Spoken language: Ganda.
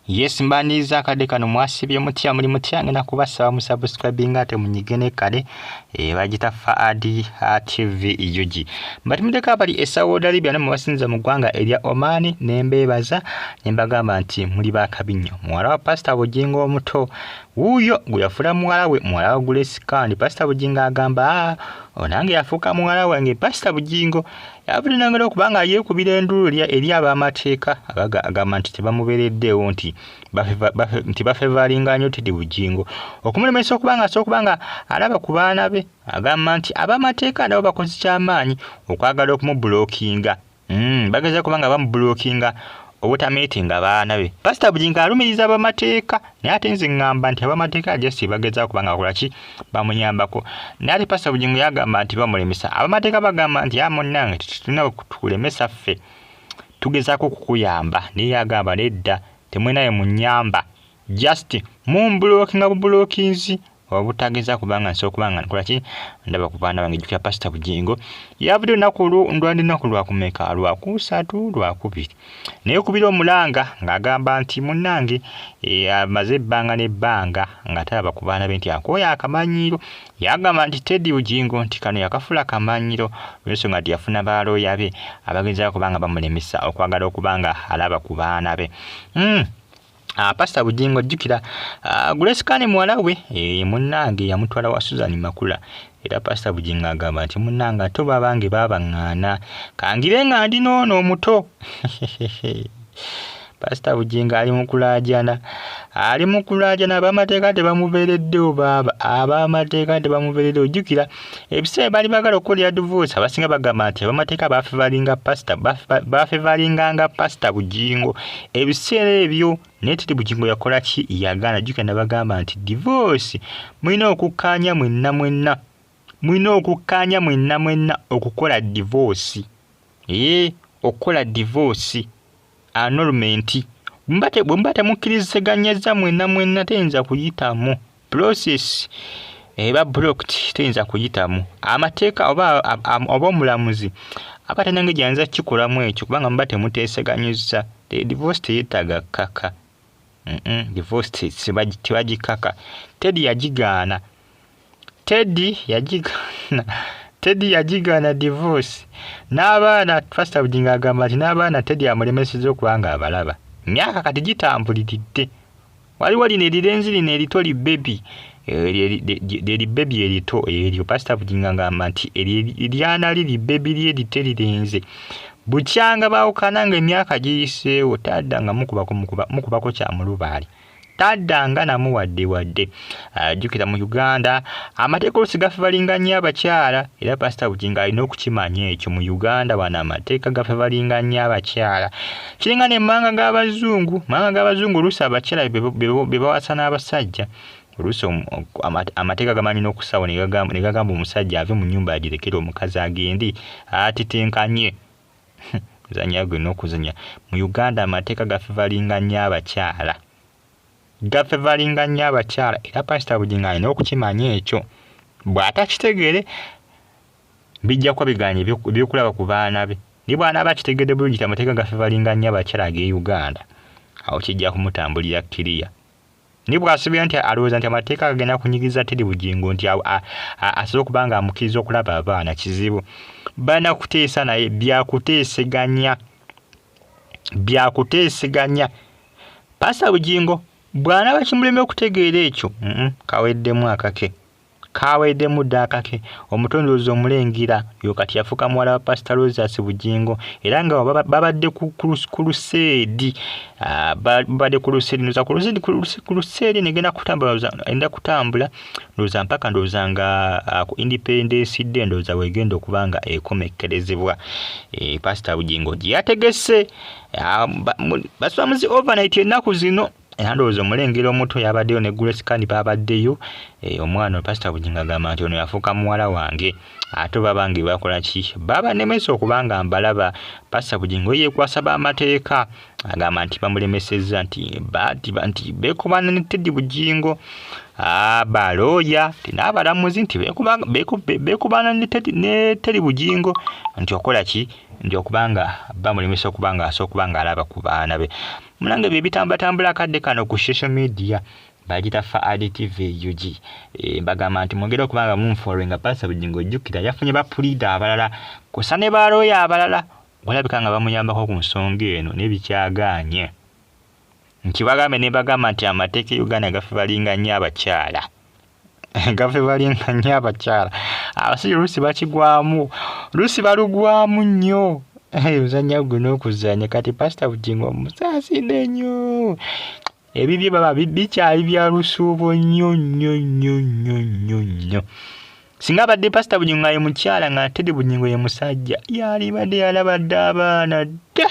Yes mbaniza kade kano mwasibye mutya muri mutya ngena kubasaba mu subscribing ate munyigene kale bagita Faadi TV iyoji mbati mudeka bali Saudi Arabia na mubasinza mu gwanga elia Oman nembebaza nembagamba nti muri bakabinyo mwala wa Pastor Bugingo omuto uyo guyafula mwala we mwala Grace kandi Pastor Bugingo agamba onange yafuka mwala wange Pastor Bugingo yabuli nangalo kubanga ye kubirendulu eri abamateeka agamba nti tebamubereddewo nti bafevalinga nnyo Teddy Bugingo okumulemesa okubanga alaba ku baana be agamba nti abamateeka nabo bakozi kyamaanyi okwagala okumublockinga bageza kubanga bamublockinga obutameetinga baana be Pastor Bugingo alumiriza abamateeka naye ate nze ngamba nti abamateeka just bageza kubanga akolaki bamunyambako naye ate Pastor Bugingo yagamba nti bamulemesa abamateeka bagamba nti amunnange tulina kulemesa ffe tugezaako kukuyamba naye yagamba nedda temwenaye munyamba just mumblockinga bublockinzi obutageza kubanga nsokubanga nkolaki ndaba kubaana bange jukya Pastor Bugingo yabudde nakulu ndwandi nakulu akumeka lwakusatu lwakubiri naye kubira omulanga ngagamba nti munnange amaze ebbanga nebbanga ngatalaba kubaana be nti akoya akamanyiro yagamba nti Teddy Bugingo nti kano yakafula akamanyiro lweso nga yafuna baalo yabe abageza kubanga bamulemesa okwagala okubanga alaba kubaana be Pastor Bugingo jukira Grace kane mwala we munnange yamutwala wa Susan Makula era Pastor Bugingo agamba nti munnanga to babange babangana kangibe nga ndi nono omuto Pastor Bugingo ali mukulajana abamateeka tebamubeereddewo baba abamateeka tebamubeereddewo jukira ebisebe bali bagala okolya divorce abasinga bagamba nti abamateeka bafevalinganga Pastor Bugingo ebisere ebyo naye Teddy Bugingo yakola ki yagana jukira nabagamba nti divorce mulina okukkaanya mwenna okukola divorce okukola divorce annulment bwembate mukkiriziganyeza mwenna teyinza kuyitamu process eba blocked teyinza kuyitamu amateeka oba omulamuzi abatanange janza kikolamu ekyo kubanga mbate muteeseganyizza divorce teyetaga kaka divorce tebagikaka Teddy yagigana divorce n'abaana Pastor Bugingo agamba nti n'abaana Teddy amulemesezza okubanga abalaba myaka kati gitambuliridde waliwo lino erirenzi lino erito baby erito eryo Pastor Bugingo agamba nti eryana liri baby lyerite lirenze bukyanga baawukananga emyaka giyiseewo taddanga mukubako kyamulubaali taddanga namuwadde jukira mu Uganda amateeka olusi gafevalinga nnyo abakyala era Pastor Bugingo alina okukimanya ekyo mu Uganda wana amateeka gafevalinga nnyo abakyala kiringa n'emmanga g'abazungu olusi abakyala be bawasa n'abasajja olusi amateeka gamanyi n'okusawo ne gagamba omusajja ave mu nnyumba agirekere omukazi agendi atitenkanye zanya gwe n'okuzanya mu Uganda amateeka gafevalinga nnyo abakyala era Pastor Bugingo alina okukimanya ekyo bw'atakitegeere bijja kuba biganye ebyokulaba ku baana be ni bwana abakitegedde bulungi amateeka gafevalinga nnyo abakyala ag'e Uganda awo kijja kumutambulira kiriya ni bw'asubira nti alowooza nti amateeka agenda kunyigiza Teddy Bugingo nti asobola okubanga amukkiriza okulaba abaana kizibu banakuteesa naye byakuteeseganya Pastor Bugingo bwana bakimuleme okutegeera ekyo kaweddemu akake omutondoozi omulengira yokati yafuka muwala wa Pastor Rosas Bugingo era nga babadde ku luseedi negenda kutambula ndowooza mpaka ndowooza nga ku Independence Day ndowooza wegenda okubanga ekomekkerezebwa Pastor Bugingo yategese baswamuzi overnight ennaku zino ndowooza omulengera omuto yabaddeyo ne Grace kandi babaddeyo omwana Pastor Bugingo agamba nti ono yafuuka muwala wange ate babange bakola ki babanemesa okubanga mbalaba Pastor Bugingo yeekwasa b'amateeka agamba nti bamulemesezza nti beekubana ne Teddy Bugingo balooya n'abalamuzi nti beekubana ne Teddy Bugingo nti okola ki ndio kubanga bamulimisa okubanga asokubanga alaba ku baana be. Munange bye bitambatambula kadde kano ku social media bagita Faadi TV UG. Bagamba nti mwongera okubanga mumfollowinga Pastor Bugingo jjukira yafunye bapulida abalala kusa ne baloya abalala olabika nga bamuyambako ku nsonga eno n'ebikyaganye. Nkibagambe ne bagamba nti amateeka Uganda gafe balinga nnyo abakyala. Gafe balinga nnyo abakyala. Abasajja oluusi bakigwamu, oluusi balugwamu nnyo. Uzanya guno okuzanya kati Pastor Bugingo musaaside nnyo. Ebibye baba bikyali bya lusuubo nnyo. Singa badde Pastor Bugingo ye mukyala nga Teddy Bugingo ye musajja yali badde yalabadde abaana dda.